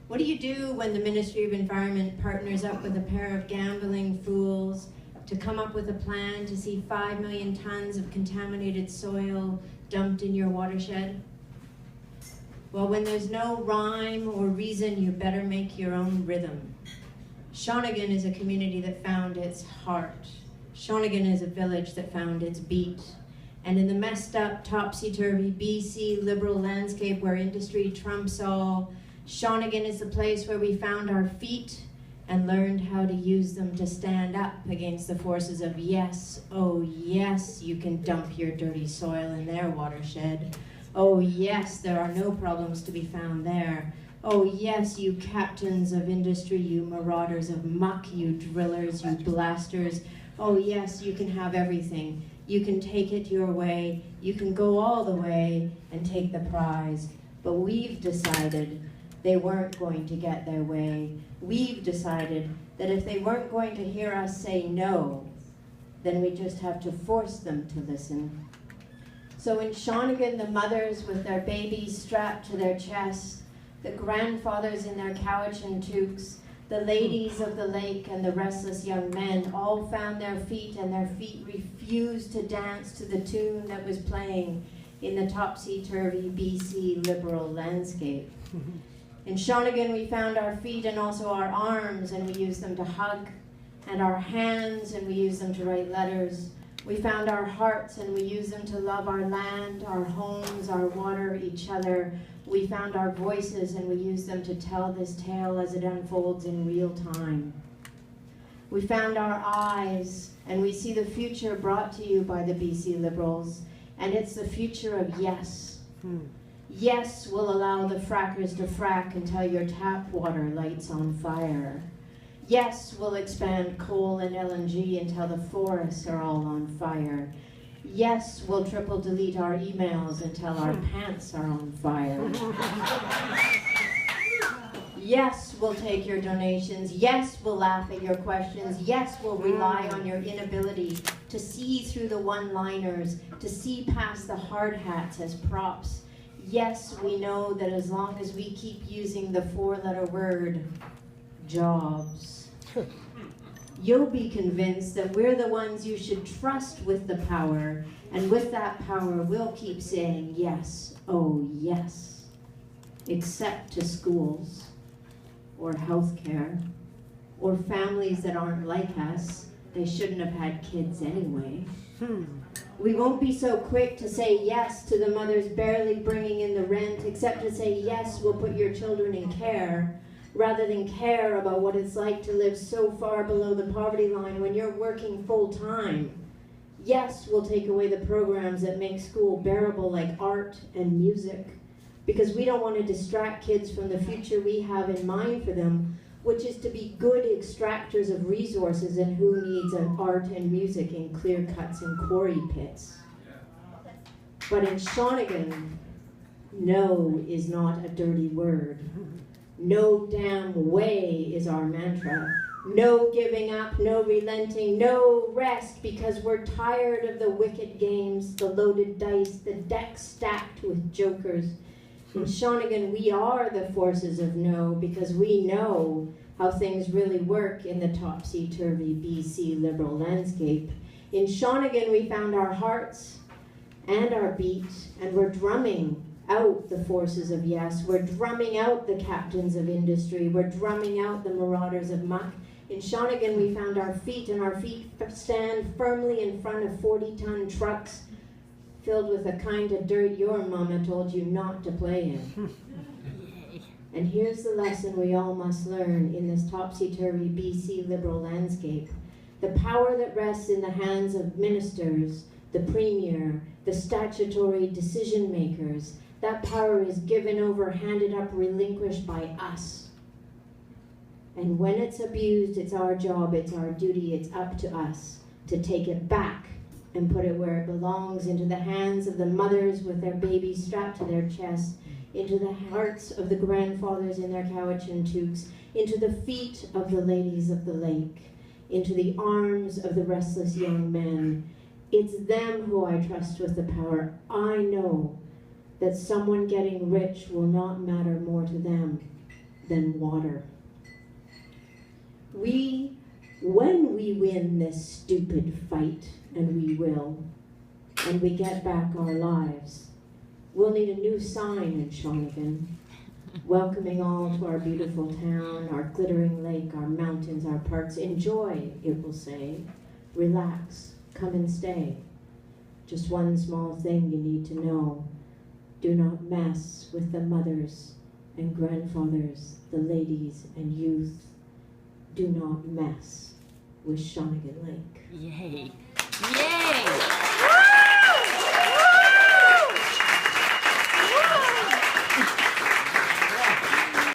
What do you do when the Ministry of Environment partners up with a pair of gambling fools to come up with a plan to see 5 million tons of contaminated soil dumped in your watershed? Well, when there's no rhyme or reason, you better make your own rhythm. Shawnigan is a community that found its heart. Shawnigan is a village that found its beat. And in the messed up, topsy-turvy BC liberal landscape where industry trumps all, Shawnigan is the place where we found our feet and learned how to use them to stand up against the forces of yes, oh yes, you can dump your dirty soil in their watershed. Oh yes, there are no problems to be found there. Oh yes, you captains of industry, you marauders of muck, you drillers, you blasters. Oh yes, you can have everything. You can take it your way. You can go all the way and take the prize. But we've decided they weren't going to get their way. We've decided that if they weren't going to hear us say no, then we just have to force them to listen. So in Shawnigan, the mothers with their babies strapped to their chests, the grandfathers in their cowichan toques, the ladies of the lake and the restless young men all found their feet, and their feet refused to dance to the tune that was playing in the topsy-turvy BC liberal landscape. In Shawnigan, we found our feet and also our arms, and we used them to hug, and our hands, and we used them to write letters. We found our hearts, and we used them to love our land, our homes, our water, each other. We found our voices, and we used them to tell this tale as it unfolds in real time. We found our eyes, and we see the future brought to you by the BC Liberals, and it's the future of yes. Yes will allow the frackers to frack until your tap water lights on fire. Yes will expand coal and LNG until the forests are all on fire. Yes will triple delete our emails until our pants are on fire. Yes will take your donations. Yes will laugh at your questions. Yes will rely on your inability to see through the one-liners, to see past the hard hats as props. Yes, we know that as long as we keep using the four-letter word, jobs, you'll be convinced that we're the ones you should trust with the power, and with that power, we'll keep saying yes, oh yes, except to schools, or healthcare, or families that aren't like us. They shouldn't have had kids anyway. We won't be so quick to say yes to the mothers barely bringing in the rent, except to say yes, we'll put your children in care, rather than care about what it's like to live so far below the poverty line when you're working full time. Yes, we'll take away the programs that make school bearable like art and music, because we don't want to distract kids from the future we have in mind for them, which is to be good extractors of resources, and who needs an art and music in clear cuts and quarry pits. But in Shawnigan, no is not a dirty word. No damn way is our mantra. No giving up, no relenting, no rest, because we're tired of the wicked games, the loaded dice, the deck stacked with jokers. In Shawnigan, we are the forces of no, because we know how things really work in the topsy-turvy BC liberal landscape. In Shawnigan, we found our hearts and our beat, and we're drumming out the forces of yes. We're drumming out the captains of industry. We're drumming out the marauders of muck. In Shawnigan, we found our feet, and our feet stand firmly in front of 40-ton trucks filled with the kind of dirt your mama told you not to play in. And here's the lesson we all must learn in this topsy-turvy BC liberal landscape. The power that rests in the hands of ministers, the premier, the statutory decision makers, that power is given over, handed up, relinquished by us. And when it's abused, it's our job, it's our duty, it's up to us to take it back and put it where it belongs, into the hands of the mothers with their babies strapped to their chests, into the hearts of the grandfathers in their cowichan toques, into the feet of the ladies of the lake, into the arms of the restless young men. It's them who I trust with the power. I know that someone getting rich will not matter more to them than water. When we win this stupid fight, and we will, and we get back our lives, we'll need a new sign in Shawnigan, welcoming all to our beautiful town, our glittering lake, our mountains, our parks. Enjoy, it will say. Relax, come and stay. Just one small thing you need to know. Do not mess with the mothers and grandfathers, the ladies and youth. Do not mess with Shawnigan Lake. Yay! Yay!